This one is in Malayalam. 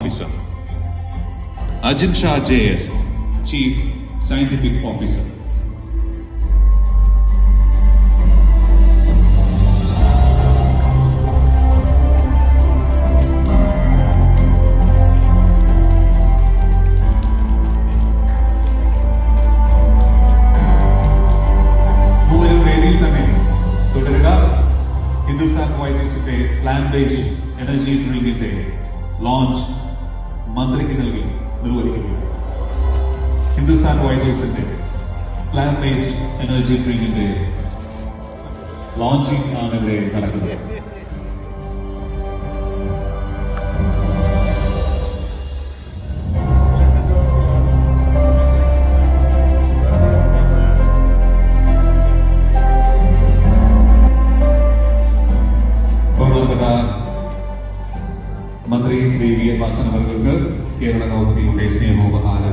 Officer. Ajin Shah JS, Chief Scientific Officer. Hindustan വൈറ്റൽസിന്റെ പ്ലാൻ ബേസ്ഡ് എനർജി ഡ്രിങ്കിന്റെ ലോഞ്ച് മന്ത്രിക്ക് നൽകി നിർവഹിക്കുകയാണ്. ഹിന്ദുസ്ഥാൻ വൈറ്റൽസിന്റെ പ്ലാൻ ബേസ്ഡ് എനർജി ഡ്രിങ്കിന്റെ ലോഞ്ചിങ് ആണ് ഇവിടെ നടക്കുന്നത്. മന്ത്രി ശ്രീ വി എൻ വാസൻ അവർക്ക് കേരള കൗമുദിയുടെ സ്നേഹോപഹാരം